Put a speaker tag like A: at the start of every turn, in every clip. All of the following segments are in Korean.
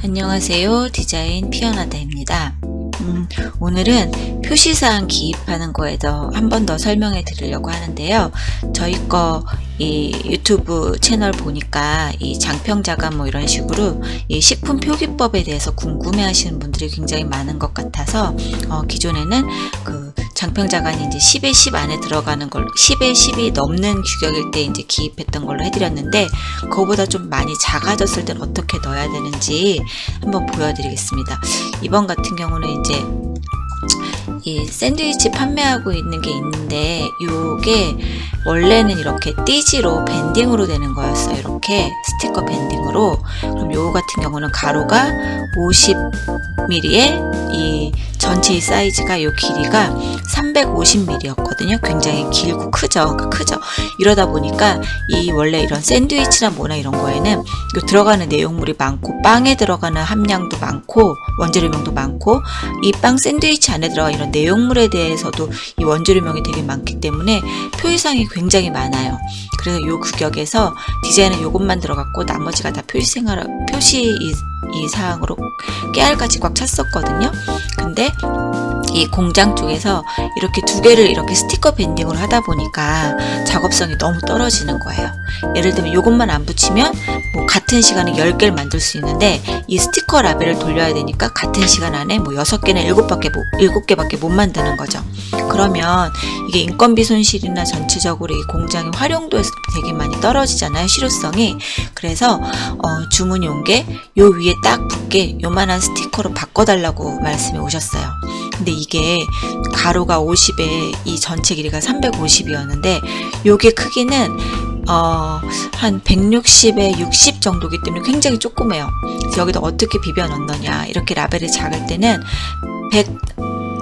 A: 안녕하세요. 디자인 피어나다입니다. 오늘은 표시사항 기입하는 거에 더 한 번 더 설명해 드리려고 하는데요. 저희 이 유튜브 채널 보니까 이 장평자감 뭐 이런 식으로 이 식품 표기법에 대해서 궁금해 하시는 분들이 굉장히 많은 것 같아서 기존에는 그 장평자간이 이제 10에 10 안에 들어가는 걸로 10에 10이 넘는 규격일 때 이제 기입했던 걸로 해드렸는데 그거보다 좀 많이 작아졌을 때는 어떻게 넣어야 되는지 한번 보여드리겠습니다. 이번 같은 경우는 이제 이 샌드위치 판매하고 있는 게 있는데 요게 원래는 이렇게 띠지로 밴딩으로 되는 거였어요. 이렇게 스티커 밴딩으로. 그럼 요거 같은 경우는 가로가 50mm에 이 전체의 사이즈가 요 길이가 350mm였거든요. 굉장히 길고 크죠. 크죠. 이러다 보니까 이 원래 이런 샌드위치나 뭐나 이런 거에는 요 들어가는 내용물이 많고 빵에 들어가는 함량도 많고 원재료명도 많고 이 빵 샌드위치 안에 들어간 이런 내용물에 대해서도 이 원재료명이 되게 많기 때문에 표시사항이 굉장히 많아요. 그래서 요 규격에서 디자인은 요것만 들어갔고 나머지가 다 표시 이 사항으로 깨알같이 꽉 찼었거든요. 근데 이 공장 쪽에서 이렇게 두 개를 이렇게 스티커 밴딩으로 하다 보니까 작업성이 너무 떨어지는 거예요. 예를 들면 이것만 안 붙이면 뭐 같은 시간에 10개를 만들 수 있는데 이 스티커 라벨을 돌려야 되니까 같은 시간 안에 뭐 6개나 7개밖에 못 만드는 거죠. 그러면 이게 인건비 손실이나 전체적으로 이 공장의 활용도에서 되게 많이 떨어지잖아요. 실효성이. 그래서 주문이 온 게 요 위에 딱 붙게 요만한 스티커로 바꿔달라고 말씀이 오셨어요. 근데 이게 가로가 50에 이 전체 길이가 350이었는데 요게 크기는 한 160에 60 정도기 때문에 굉장히 조그매요. 그래서 여기다 어떻게 비벼 넣느냐. 이렇게 라벨이 작을 때는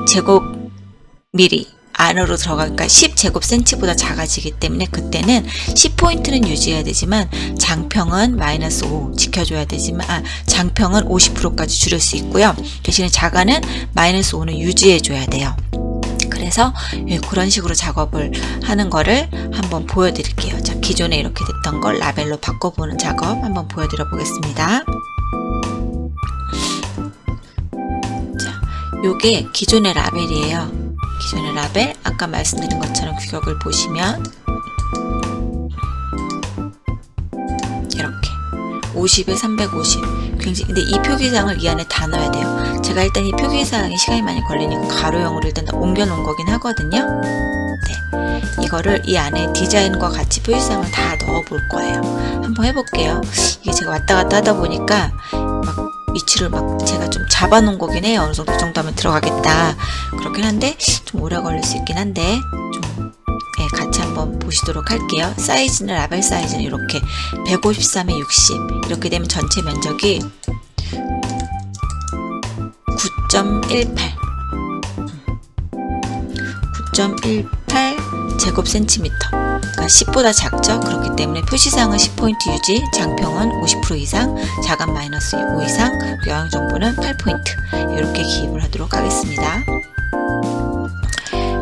A: 100제곱미리 안으로 들어가니까 10제곱센치보다 작아지기 때문에 그때는 10포인트는 유지해야 되지만 장평은 마이너스 5 지켜줘야 되지만 장평은 50%까지 줄일 수 있고요. 대신에 자가는 마이너스 5는 유지해줘야 돼요. 그래서 그런 식으로 작업을 하는 거를 한번 보여드릴게요. 자, 기존에 이렇게 됐던 걸 라벨로 바꿔보는 작업 한번 보여드려 보겠습니다. 자, 요게 기존의 라벨이에요. 기존의 라벨, 아까 말씀드린 것처럼 규격을 보시면 이렇게 50에 350 굉장히, 근데 이 표기사항을 이 안에 다 넣어야 돼요. 제가 일단 이 표기사항이 시간이 많이 걸리니까 가로형으로 일단 옮겨 놓은 거긴 하거든요. 네, 이거를 이 안에 디자인과 같이 표기사항을 다 넣어 볼 거예요. 한번 해볼게요. 이게 제가 왔다 갔다 하다 보니까 막 위치를 막 제가 좀 잡아 놓은 거긴 해요. 어느 정도 이 정도 하면 들어가겠다. 그렇긴 한데 좀 오래 걸릴 수 있긴 한데 좀 같이 한번 보시도록 할게요. 사이즈는 라벨 사이즈는 이렇게 153에 60 이렇게 되면 전체 면적이 9.18 제곱센티미터, 그러니까 10보다 작죠. 그렇기 때문에 표시사항은 10포인트 유지, 장평은 50% 이상, 자간 마이너스 5 이상, 영양정보는 8포인트 이렇게 기입을 하도록 하겠습니다.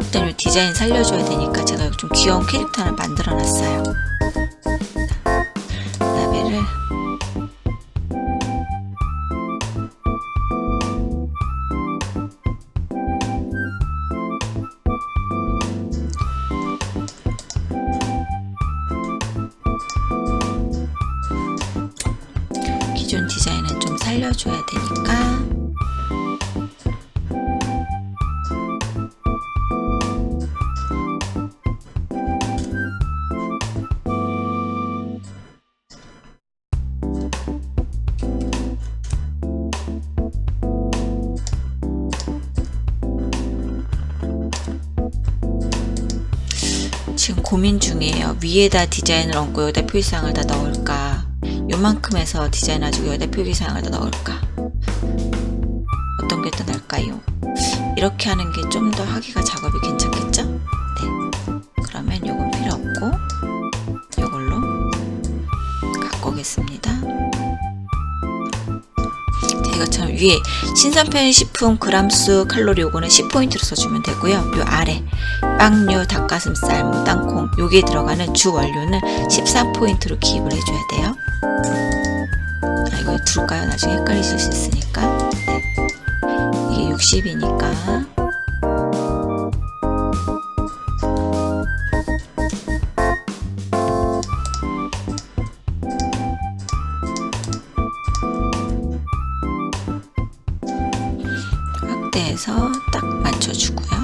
A: 일단 이 디자인 살려줘야 되니까 제가 좀 귀여운 캐릭터 하나 만들어 놨어요. 라벨을 기존 디자인은 좀 살려줘야 되니까 지금 고민 중이에요. 위에다 디자인을 얹고 여기다 표시사항을 다 넣을까, 요만큼 해서 디자인 해가지고 여기다 표기사항을 다 넣을까, 어떤 게 더 나을까요? 이렇게 하는 게 좀 더 하기가 작업이 괜찮겠죠? 네, 그러면 요건 필요 없고 요걸로 갖고 오겠습니다. 이것처럼 위에 신선편식품 그람수 칼로리 요거는 10포인트로 써주면 되고요. 요 아래 빵류, 닭가슴살, 뭐 땅콩 여기에 들어가는 주 원료는 14포인트로 기입을 해줘야 돼요. 어머나, 이거 둘까요? 나중에 헷갈리실 수 있으니까. 네. 이게 60이니까 확대해서 딱 맞춰주고요.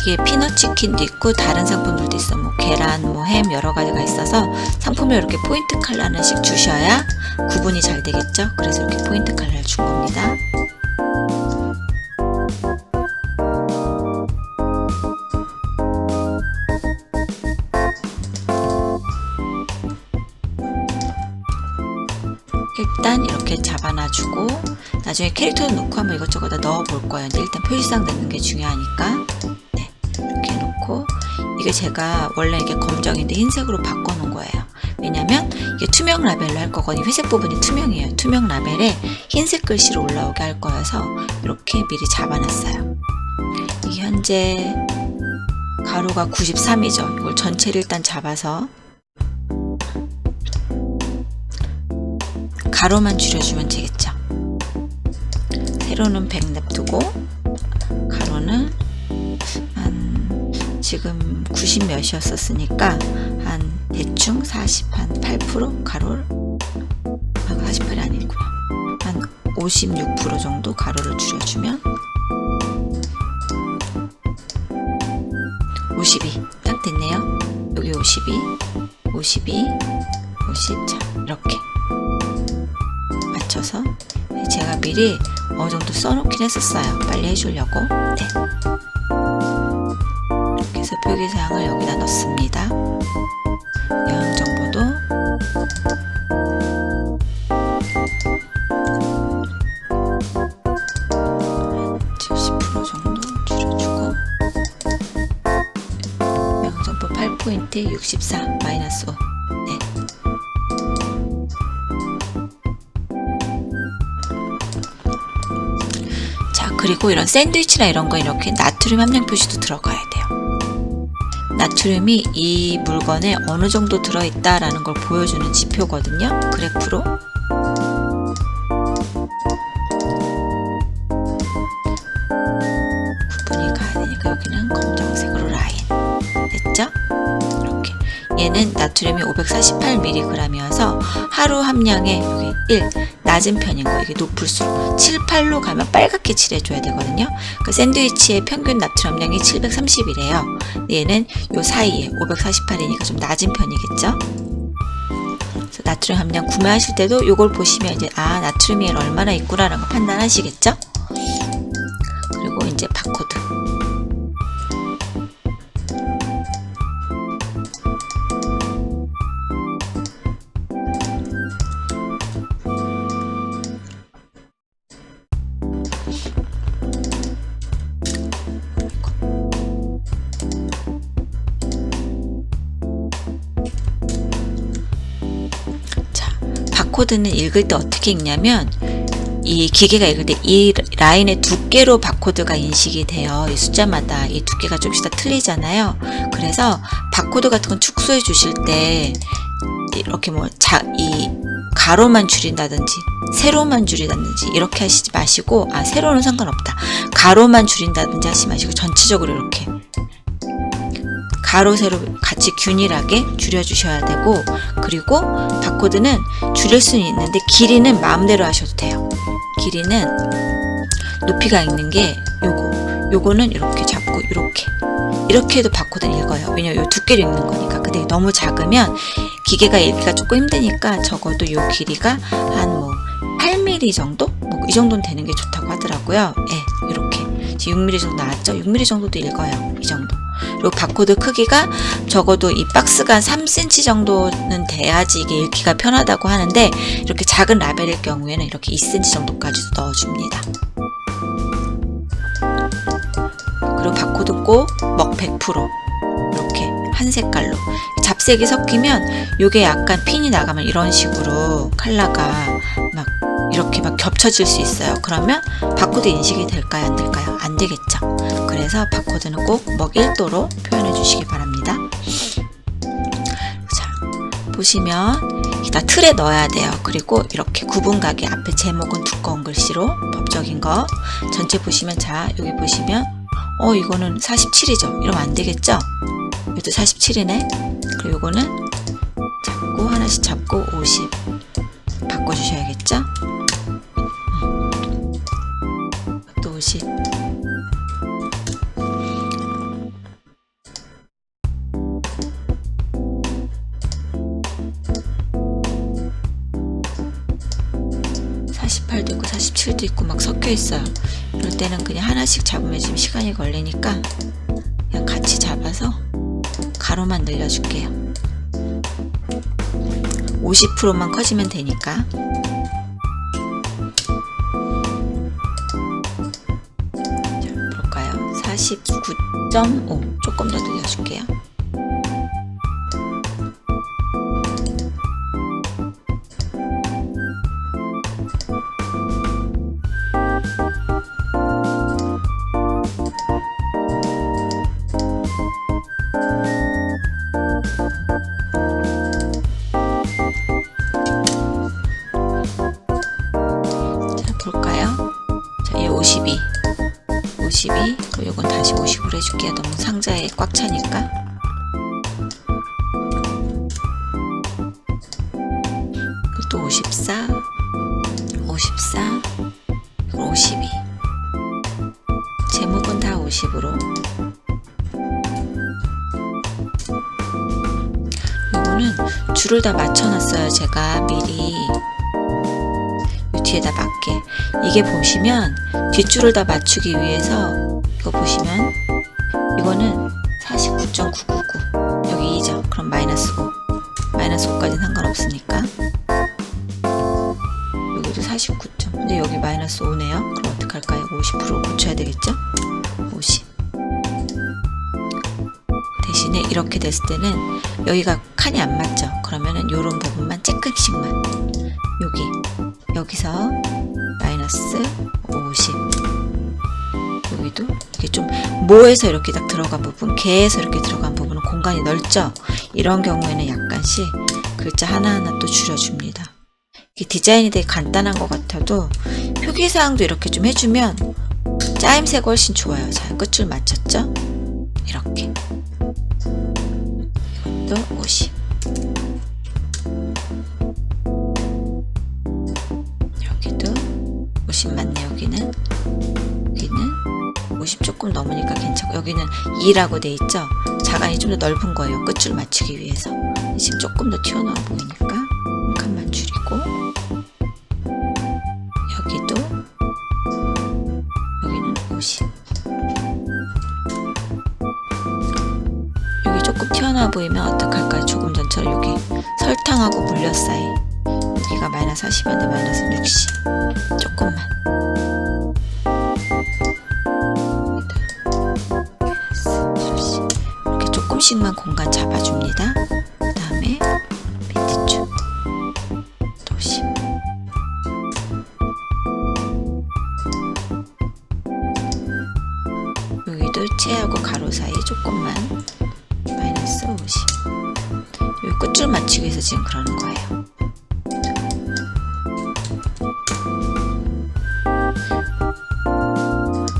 A: 이게 피넛 치킨도 있고 다른 상품들도 있어. 뭐 계란, 뭐 햄 여러 가지가 있어서 상품을 이렇게 포인트 컬러 하나씩 주셔야 구분이 잘 되겠죠. 그래서 이렇게 포인트 컬러를 준 겁니다. 일단 이렇게 잡아놔주고 나중에 캐릭터도 넣고 한번 이것저것 다 넣어볼 거예요. 근데 일단 표시상 넣는 게 중요하니까. 네, 이렇게 놓고 이게 제가 원래 이게 검정인데 흰색으로 바꿔놓은 거예요. 왜냐면 이게 투명 라벨로 할 거거든요. 회색 부분이 투명이에요. 투명 라벨에 흰색 글씨로 올라오게 할 거여서 이렇게 미리 잡아놨어요. 이게 현재 가로가 93이죠. 이걸 전체를 일단 잡아서 가로만 줄여주면 되겠죠. 세로는 100 냅두고 가로는 한 지금 90 몇이었었으니까 한 대충 40, 한 8% 가로를 48이 아니구나. 한 56% 정도 가로를 줄여주면 52 딱 됐네요. 여기 52, 52, 50, 자 이렇게 맞춰서 제가 미리 어느 정도 써놓긴 했었어요. 빨리 해주려고. 네. 이렇게 해서 표기사항을 여기다 넣습니다. 영양정보도 한 70% 정도 줄여주고 영양정보 8포인트 64 마이너스 5. 네. 그리고 이런 샌드위치나 이런 거 이렇게 나트륨 함량 표시도 들어가야 돼요. 나트륨이 이 물건에 어느 정도 들어있다라는 걸 보여주는 지표거든요. 그래프로. 구분이 가야 되니까 여기는 검정색으로 라인. 됐죠? 이렇게. 얘는 나트륨이 548mg이어서 하루 함량에 여기 1 낮은 편인 거예요. 이게 높을수록 7, 8로 가면 빨갛게 칠해줘야 되거든요. 그 샌드위치의 평균 나트륨 함량이 730이래요. 얘는 요 사이에 548이니까 좀 낮은 편이겠죠. 그래서 나트륨 함량 구매하실 때도 요걸 보시면 이제 아 나트륨이 얼마나 있구나라는 걸 판단하시겠죠. 그리고 이제 바코드. 바코드는 읽을 때 어떻게 읽냐면 이 기계가 읽을 때 이 라인의 두께로 바코드가 인식이 돼요. 이 숫자마다 이 두께가 조금씩 다 틀리잖아요. 그래서 바코드 같은 건 축소해 주실 때 이렇게 뭐 이 가로만 줄인다든지 세로만 줄인다든지 이렇게 하시지 마시고 세로는 상관없다. 가로만 줄인다든지 하시지 마시고 전체적으로 이렇게 가로 세로 같이 균일하게 줄여주셔야 되고 그리고 바코드는 줄일 수는 있는데 길이는 마음대로 하셔도 돼요. 길이는 높이가 있는 게 요거는 이렇게 잡고 이렇게 해도 바코드는 읽어요. 왜냐면 요 두께를 읽는 거니까. 근데 너무 작으면 기계가 읽기가 조금 힘드니까 적어도 요 길이가 한 뭐 8mm 정도? 뭐 이 정도는 되는 게 좋다고 하더라고요. 예, 이렇게 6mm 정도 나왔죠? 6mm 정도도 읽어요. 이 정도. 그리고 바코드 크기가 적어도 이 박스가 한 3cm 정도는 돼야지 이게 읽기가 편하다고 하는데 이렇게 작은 라벨일 경우에는 이렇게 2cm 정도까지도 넣어줍니다. 그리고 바코드 꼭 먹 100% 이렇게 한 색깔로 잡색이 섞이면 요게 약간 핀이 나가면 이런 식으로 컬러가 막 이렇게 막 겹쳐질 수 있어요. 그러면 바코드 인식이 될까요? 안 될까요? 안 되겠죠. 그래서 바코드는 꼭 목 1도로 표현해 주시기 바랍니다. 자, 보시면 다 틀에 넣어야 돼요. 그리고 이렇게 구분가게 앞에 제목은 두꺼운 글씨로 법적인 거 전체 보시면, 자 여기 보시면 이거는 47이죠. 이러면 안 되겠죠? 이것도 47이네. 그리고 이거는 잡고 하나씩 잡고 50 바꿔주셔야겠죠? 또 50. 도 있고 47도 있고 막 섞여 있어요. 이럴 때는 그냥 하나씩 잡으면 지금 시간이 걸리니까 그냥 같이 잡아서 가로만 늘려줄게요. 50%만 커지면 되니까. 자, 볼까요? 49.5 조금 더 늘려줄게요. 자, 얘 52. 그리고 이건 다시 50으로 해줄게요. 너무 상자에 꽉 차니까. 또 54, 52. 제목은 다 50으로. 이거는 줄을 다 맞춰놨어요. 제가 미리. 뒤에다 맞게. 이게 보시면 뒷줄을 다 맞추기 위해서, 이거 보시면 이거는 49.999 여기 2죠. 그럼 마이너스 5. 마이너스 5까지는 상관없으니까. 여기도 49점. 근데 여기 마이너스 5네요. 그럼 어떡할까요? 50% 고쳐야 되겠죠? 50. 대신에 이렇게 됐을 때는 여기가 칸이 안 맞죠? 그러면은 요런 부분만 쬐끔씩만 여기서 마이너스 50. 여기도 이게 좀 모에서 이렇게 딱 들어간 부분, 개에서 이렇게 들어간 부분은 공간이 넓죠? 이런 경우에는 약간씩 글자 하나하나 또 줄여줍니다. 이게 디자인이 되게 간단한 것 같아도 표기사항도 이렇게 좀 해주면 짜임새가 훨씬 좋아요. 자, 끝줄 맞췄죠? 이렇게. 이것도 50. 여기도 50 맞네. 여기는 50 조금 넘으니까 괜찮고, 여기는 2라고 돼 있죠? 자간이 좀 더 넓은 거예요. 끝줄 맞추기 위해서. 지금 조금 더 튀어나와 보이니까 한 칸만 줄이고, 여기는 50. 여기 조금 튀어나와 보이면 어떡할까요? 조금 전처럼 여기 설탕하고 물엿사이, 여기가 마이너스 40이었는데 마이너스 60. 조금만. 이렇게 조금씩만 공간 잡아줍니다. 그 다음에 밑에 쭉 또 10. 여기도 채하고 가로 사이 조금만, 마이너스 50. 여기 끝줄 맞추기 위해서 지금 그러는 거예요.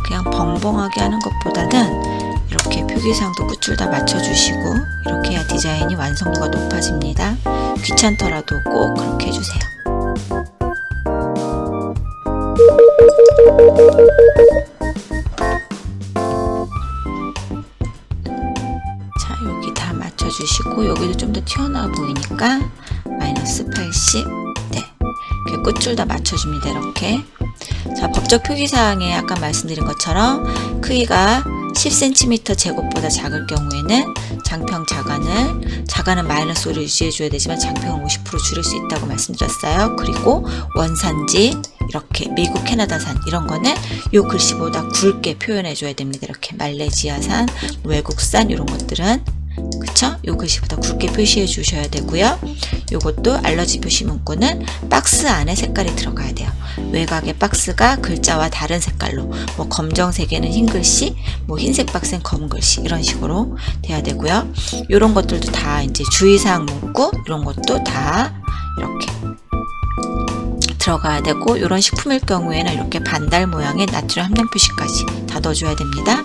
A: 그냥 벙벙하게 하는 것보다는 이렇게 표기사항도 끝줄 다 맞춰주시고 이렇게 해야 디자인이 완성도가 높아집니다. 귀찮더라도 꼭 그렇게 해주세요. 자, 여기 다 맞춰주시고 여기도 좀 더 튀어나와 보이니까 마이너스 80. 네, 이렇게 끝줄 다 맞춰줍니다. 이렇게. 자, 법적 표기사항에 아까 말씀드린 것처럼 크기가 10cm 제곱보다 작을 경우에는 장평 자간은 마이너스 5를 유지해줘야 되지만 장평을 50% 줄일 수 있다고 말씀드렸어요. 그리고 원산지, 이렇게 미국 캐나다산 이런 거는 요 글씨보다 굵게 표현해줘야 됩니다. 이렇게 말레이시아산, 외국산 이런 것들은, 그쵸? 그쵸? 요 글씨보다 굵게 표시해 주셔야 되고요. 요것도 알러지 표시 문구는 박스 안에 색깔이 들어가야 돼요. 외곽의 박스가 글자와 다른 색깔로, 뭐 검정색에는 흰 글씨, 뭐 흰색 박스엔 검은 글씨, 이런 식으로 돼야 되고요. 요런 것들도 다 이제 주의사항 문구, 이런 것도 다 이렇게 들어가야 되고, 이런 식품일 경우에는 이렇게 반달 모양의 나트륨 함량 표시까지 다 넣어줘야 됩니다.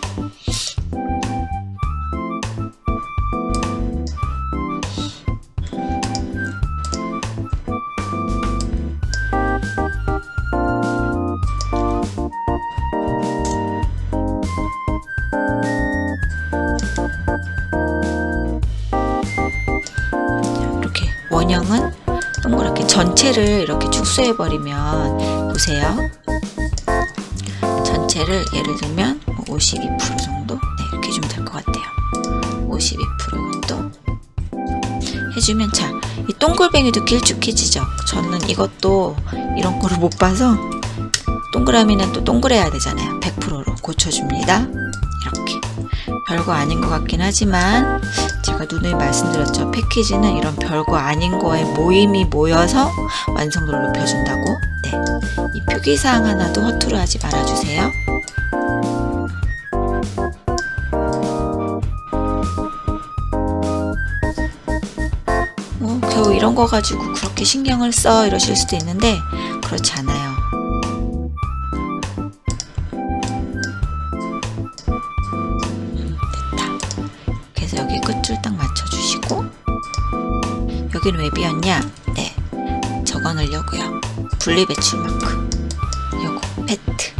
A: 이렇게 원형은 동그랗게 전체를 이렇게 축소해 버리면, 보세요. 전체를 예를 들면 52% 정도, 네, 이렇게 해주면 될 것 같아요. 52% 이것도 해주면, 자, 이 동글뱅이도 길쭉해지죠. 저는 이것도 이런 거를 못 봐서, 동그라미는 또 동그래야 되잖아요. 100%로 고쳐줍니다. 이렇게 별거 아닌 것 같긴 하지만, 제가 누누이 말씀드렸죠. 패키지는 이런 별거 아닌 거에 모임이 모여서 완성도를 높여준다고. 네, 이 표기사항 하나도 허투루 하지 말아주세요. 겨우 이런 거 가지고 그렇게 신경을 써, 이러실 수도 있는데 그렇지 않아요. 됐다. 그래서 여기 끝줄 딱 맞춰주시고, 여기는 왜 비었냐? 네, 적어 넣으려고요. 분리배출 마크, 요거 페트.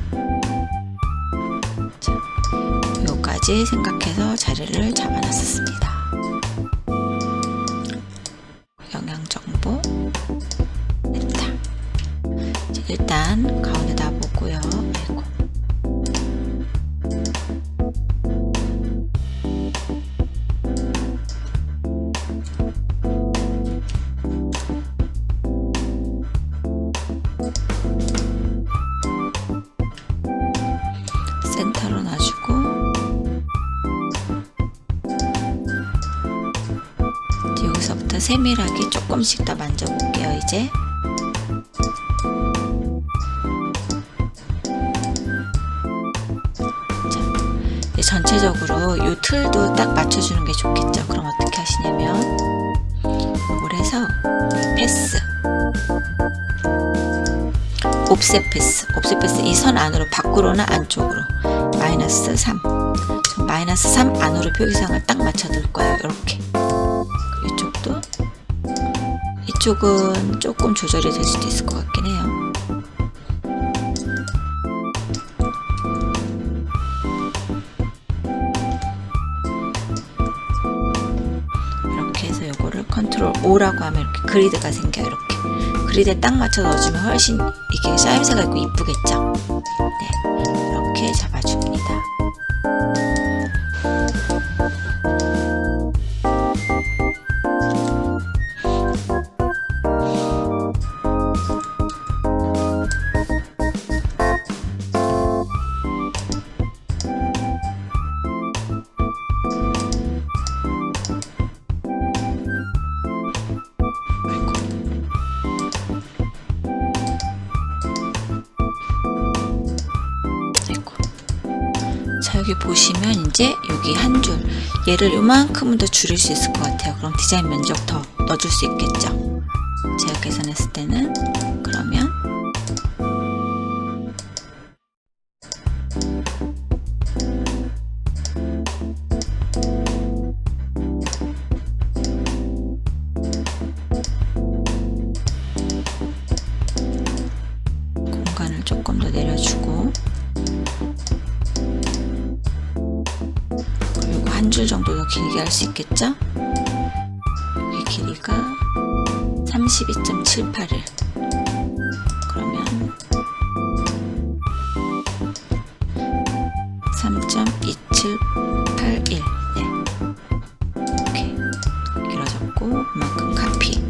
A: 자, 요까지 생각해서 자리를 잡아놨었습니다. 영양정보 됐다. 자, 일단 가운데다 보고요. 아이고. 센터로 놔주고, 여기서부터 세밀하게 조금씩 더 만져볼게요. 이제 자, 전체적으로 이 틀도 딱 맞춰주는 게 좋겠죠. 그럼 어떻게 하시냐면, 이걸 해서 패스, 옵셋 패스, 이 선 안으로, 밖으로나 안쪽으로 마이너스 3, 마이너스 3 안으로 표기사항을 딱 맞춰 둘 거예요. 이렇게. 이쪽도, 이쪽은 조금 조절이 될 수도 있을 것 같긴 해요. 이렇게 해서 요거를 컨트롤 O라고 하면 이렇게 그리드가 생겨요. 이렇게 그리드에 딱 맞춰 넣어주면 훨씬 이게 쌓임새가 있고 이쁘겠죠. 네, 이렇게 잡아줍니다. 자, 여기 보시면 이제 여기 한 줄, 얘를 요만큼은 더 줄일 수 있을 것 같아요. 그럼 디자인 면적 더 넣어줄 수 있겠죠. 제가 계산했을 때는. 그러면 공간을 조금 더 내려주고, 그리고 한 줄 정도 더 길게 할 수 있겠죠? 여기 길이가 32.781. 그러면 3.2781. 네, 이렇게 길어졌고, 그만큼 카피.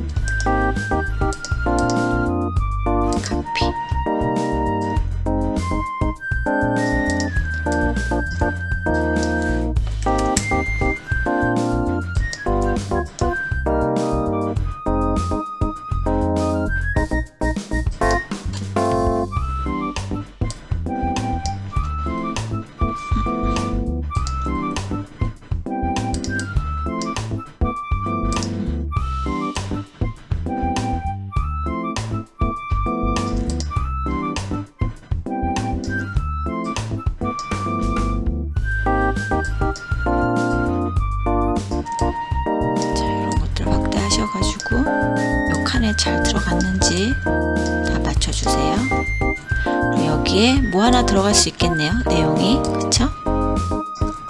A: 여기에 뭐 하나 들어갈 수 있겠네요. 내용이. 그쵸?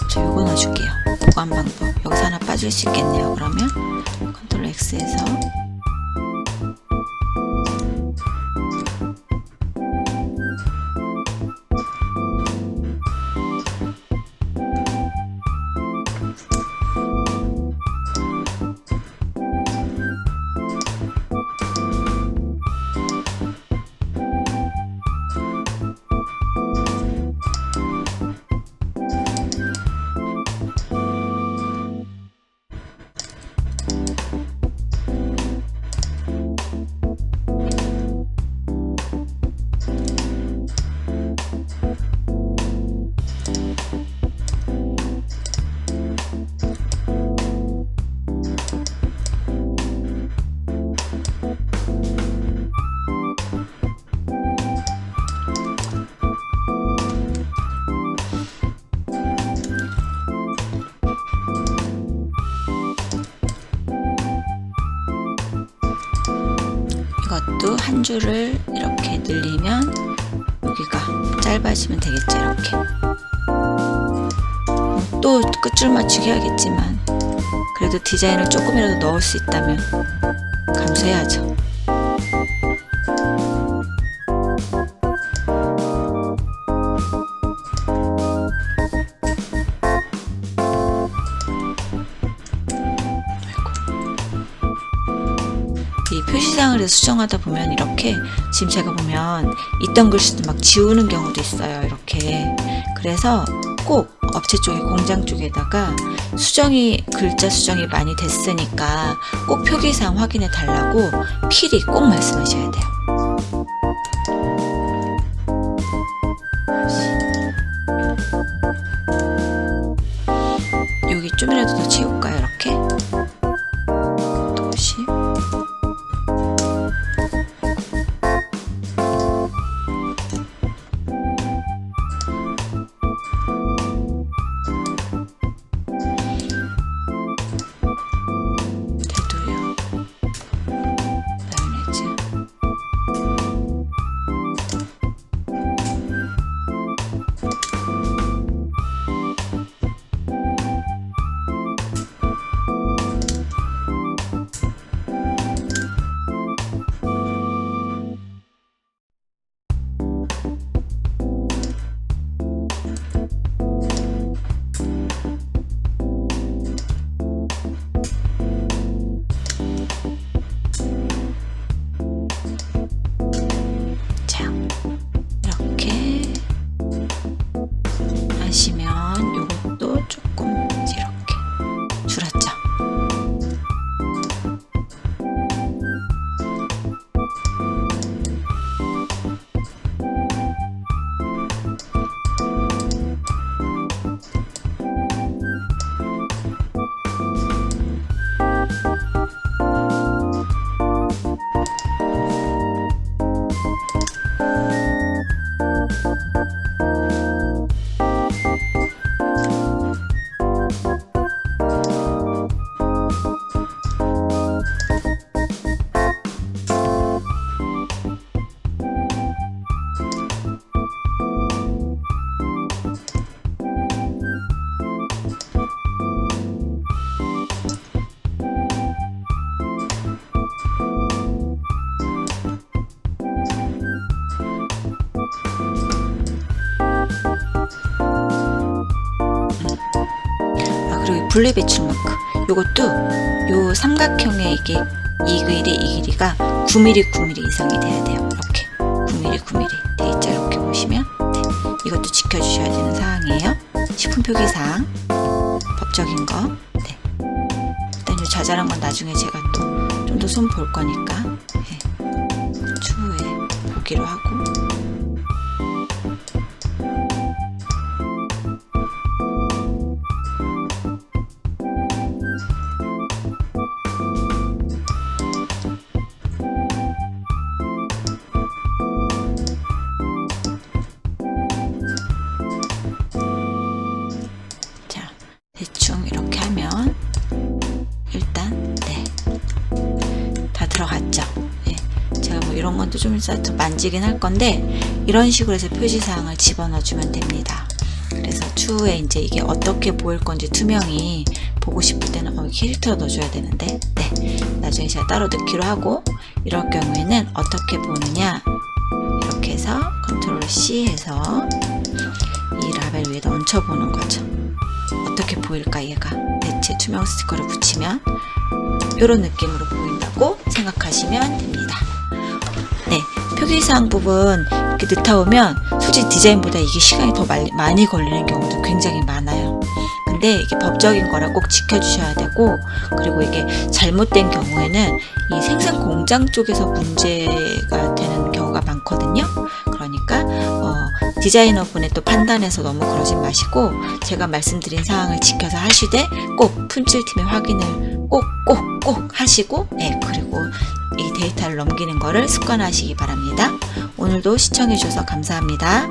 A: 저 요거 넣어줄게요. 보관 방법. 여기서 하나 빠질 수 있겠네요. 그러면 컨트롤 X에서 이것도 한 줄을 이렇게 늘리면 여기가 짧아지면 되겠죠. 이렇게 또 끝줄 맞추기 하겠지만 그래도 디자인을 조금이라도 넣을 수 있다면 감수해야죠. 이 표시상을 수정하다 보면 이렇게 지금 제가 보면 있던 글씨도 막 지우는 경우도 있어요. 이렇게. 그래서 꼭 업체 쪽에 공장 쪽에다가 글자 수정이 많이 됐으니까 꼭 표기사항 확인해 달라고 필히 꼭 말씀하셔야 돼요. 여기 좀이라도 더 채울까요? 이렇게 도시 하시면 요것도 조금 이렇게 줄었죠. 그리고 분리 배출 마크 요것도 요 삼각형의 이게 이 길이가 9mm 9mm 이상이 돼야 돼요. 이렇게 9mm 9mm 돼 있죠. 이렇게 보시면 네. 이것도 지켜주셔야 되는 사항이에요. 식품 표기사항 법적인 거. 네. 일단 요 자잘한 건 나중에 제가 또 좀 더 손 볼 거니까 네. 추후에 보기로 하고. 대충 이렇게 하면 일단 네, 다 들어갔죠. 네, 제가 뭐 이런 건 또 좀 만지긴 할 건데 이런 식으로 해서 표시사항을 집어넣어 주면 됩니다. 그래서 추후에 이제 이게 어떻게 보일 건지 투명히 보고 싶을 때는 캐릭터 넣어줘야 되는데 나중에 제가 따로 넣기로 하고, 이럴 경우에는 어떻게 보느냐, 이렇게 해서 컨트롤 C 해서 이 라벨 위에다 얹혀보는 거죠. 어떻게 보일까 얘가. 대체 투명 스티커를 붙이면 이런 느낌으로 보인다고 생각하시면 됩니다. 네, 표기사항 부분 이렇게 넣다 보면 솔직히 디자인보다 이게 시간이 더 많이 걸리는 경우도 굉장히 많아요. 근데 이게 법적인 거라 꼭 지켜주셔야 되고, 그리고 이게 잘못된 경우에는 이 생산 공장 쪽에서 문제가 되는 경우가 많거든요. 그러니까 디자이너분의 또 판단에서 너무 그러지 마시고 제가 말씀드린 사항을 지켜서 하시되 꼭 품질팀의 확인을 꼭 하시고, 그리고 이 데이터를 넘기는 거를 습관화하시기 바랍니다. 오늘도 시청해 주셔서 감사합니다.